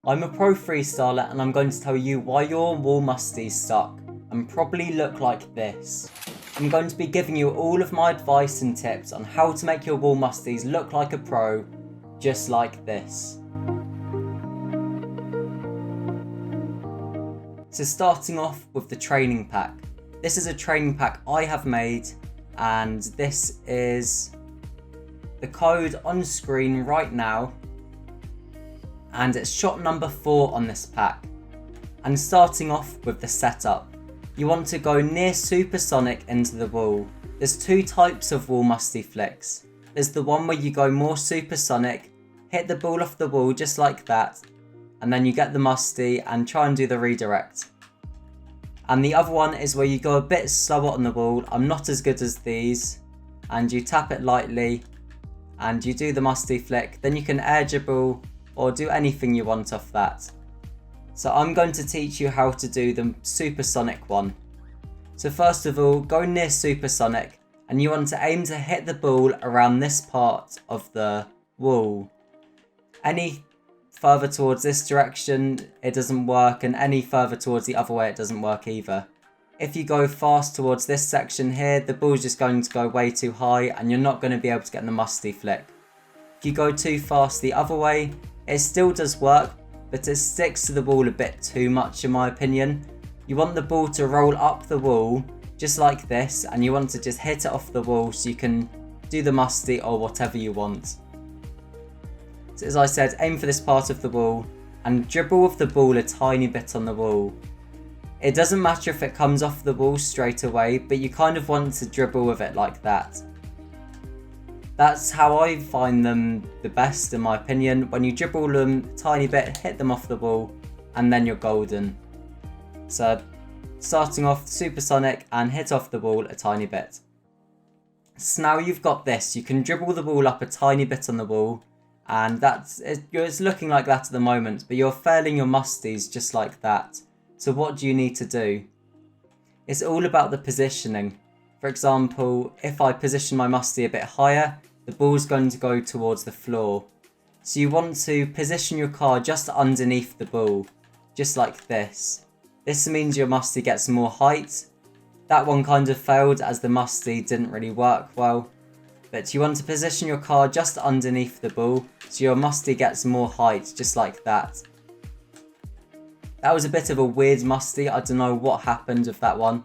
I'm a pro freestyler and I'm going to tell you why your wall musties suck and probably look like this. I'm going to be giving you all of my advice and tips on how to make your wall musties look like a pro, just like this. So starting off with the training pack. This is a training pack I have made, and this is the code on screen right now, and it's shot number 4 on this pack. And starting off with the setup, you want to go near supersonic into the wall. There's 2 types of wall musty flicks. There's the one where you go more supersonic, hit the ball off the wall just like that, and then you get the musty and try and do the redirect. And the other one is where you go a bit slower on the wall. I'm not as good as these, and you tap it lightly and you do the musty flick. Then you can air dribble or do anything you want off that. So I'm going to teach you how to do the supersonic one. So first of all, go near supersonic and you want to aim to hit the ball around this part of the wall. Any further towards this direction, it doesn't work, and any further towards the other way, it doesn't work either. If you go fast towards this section here, the ball's just going to go way too high and you're not going to be able to get the musty flick. If you go too fast the other way, it still does work, but it sticks to the ball a bit too much in my opinion. You want the ball to roll up the wall, just like this, and you want to just hit it off the wall so you can do the musty or whatever you want. So as I said, aim for this part of the wall and dribble with the ball a tiny bit on the wall. It doesn't matter if it comes off the wall straight away, but you kind of want to dribble with it like that. That's how I find them the best in my opinion. When you dribble them a tiny bit, hit them off the wall, and then you're golden. So starting off supersonic and hit off the wall a tiny bit. So now you've got this, you can dribble the ball up a tiny bit on the wall, and it's looking like that at the moment, but you're failing your musties just like that. So what do you need to do? It's all about the positioning. For example, if I position my musty a bit higher, the ball's going to go towards the floor. So you want to position your car just underneath the ball, just like this. This means your musty gets more height. That one kind of failed as the musty didn't really work well. But you want to position your car just underneath the ball so your musty gets more height, just like that. That was a bit of a weird musty, I don't know what happened with that one.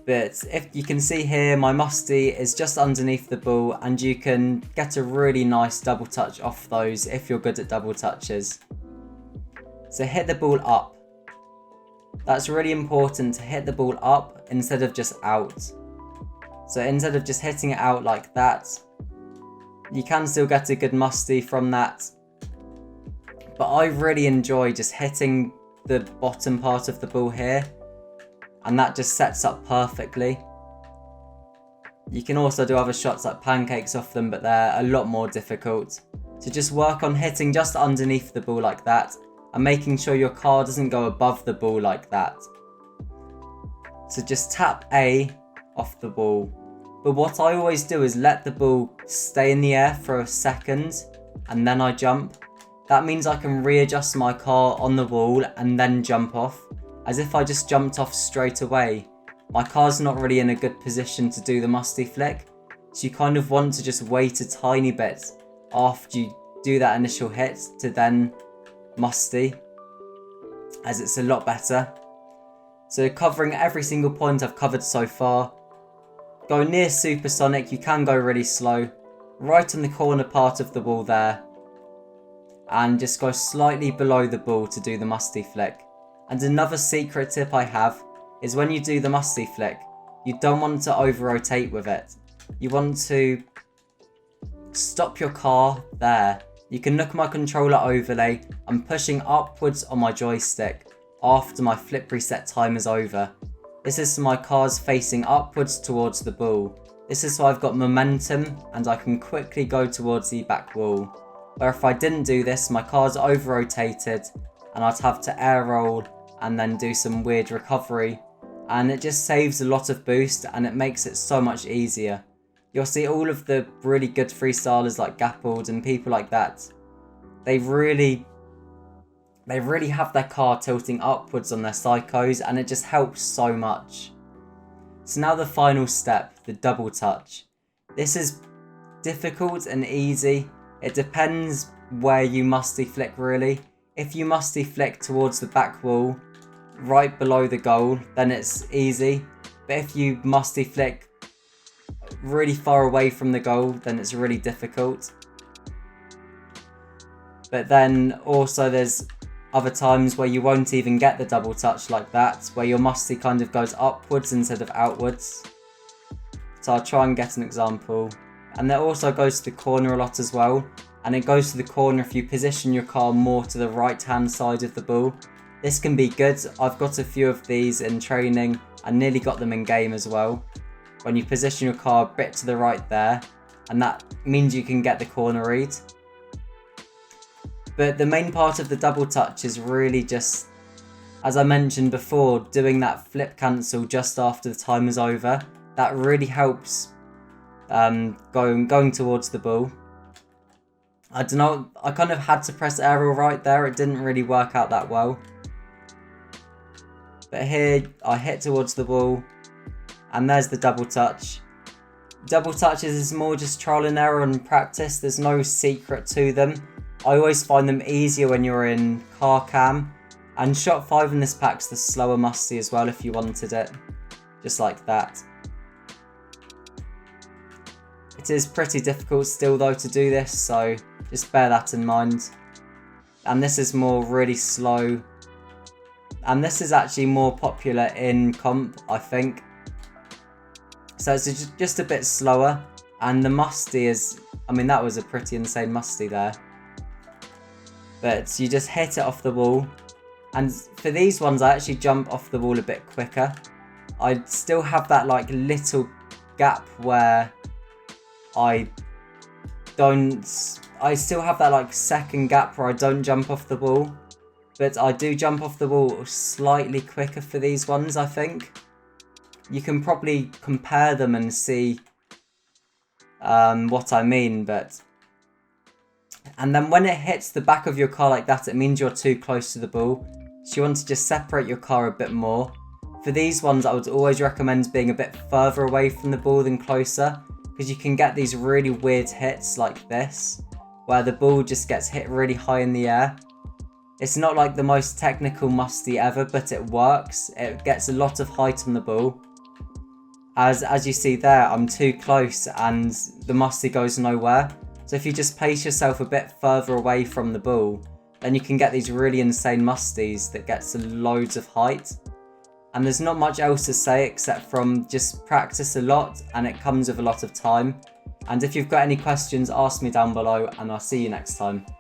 But if you can see here, my musty is just underneath the ball and you can get a really nice double touch off those if you're good at double touches. So hit the ball up. That's really important to hit the ball up instead of just out. So instead of just hitting it out like that, you can still get a good musty from that. But I really enjoy just hitting the bottom part of the ball here, and that just sets up perfectly. You can also do other shots like pancakes off them, but they're a lot more difficult. So just work on hitting just underneath the ball like that, and making sure your car doesn't go above the ball like that. So just tap A off the ball. But what I always do is let the ball stay in the air for a second, and then I jump. That means I can readjust my car on the wall and then jump off, as if I just jumped off straight away. My car's not really in a good position to do the musty flick, so you kind of want to just wait a tiny bit after you do that initial hit to then musty, as it's a lot better. So covering every single point I've covered so far. Go near supersonic, you can go really slow, right on the corner part of the wall there, and just go slightly below the ball to do the musty flick. And another secret tip I have is when you do the musty flick, you don't want to over rotate with it. You want to stop your car there. You can look at my controller overlay. I'm pushing upwards on my joystick after my flip reset time is over. This is so my car's facing upwards towards the ball. This is so I've got momentum and I can quickly go towards the back wall. Where if I didn't do this, my car's over rotated and I'd have to air roll and then do some weird recovery. And it just saves a lot of boost and it makes it so much easier. You'll see all of the really good freestylers like Gappled and people like that. They really they really have their car tilting upwards on their psychos, and it just helps so much. So now the final step, the double touch. This is difficult and easy. It depends where you musty flick really. If you musty flick towards the back wall, right below the goal, then it's easy. But if you musty flick really far away from the goal, then it's really difficult. But then also there's other times where you won't even get the double touch like that, where your musty kind of goes upwards instead of outwards. So I'll try and get an example. And that also goes to the corner a lot as well. And it goes to the corner if you position your car more to the right hand side of the ball. This can be good. I've got a few of these in training. I nearly got them in game as well. When you position your car a bit to the right there, and that means you can get the corner read. But the main part of the double touch is really just, as I mentioned before, doing that flip cancel just after the time is over. That really helps going towards the ball. I don't know, I kind of had to press aerial right there. It didn't really work out that well. But here I hit towards the ball, and there's the double touch. Double touches is more just trial and error and practice. There's no secret to them. I always find them easier when you're in car cam. And shot 5 in this pack's the slower musty as well if you wanted it. Just like that. It is pretty difficult still though to do this, so just bear that in mind. And this is more really slow. And this is actually more popular in comp, I think. So it's just a bit slower. And the musty is, I mean, that was a pretty insane musty there. But you just hit it off the wall. And for these ones, I actually jump off the wall a bit quicker. I still have that like little gap where I still have that like second gap where I don't jump off the ball. But I do jump off the ball slightly quicker for these ones, I think. You can probably compare them and see what I mean, but... And then when it hits the back of your car like that, it means you're too close to the ball. So you want to just separate your car a bit more. For these ones, I would always recommend being a bit further away from the ball than closer, because you can get these really weird hits like this, where the ball just gets hit really high in the air. It's not like the most technical musty ever, but it works. It gets a lot of height on the ball. As you see there, I'm too close and the musty goes nowhere. So if you just place yourself a bit further away from the ball, then you can get these really insane musties that gets loads of height. And there's not much else to say except from just practice a lot, and it comes with a lot of time. And if you've got any questions, ask me down below, and I'll see you next time.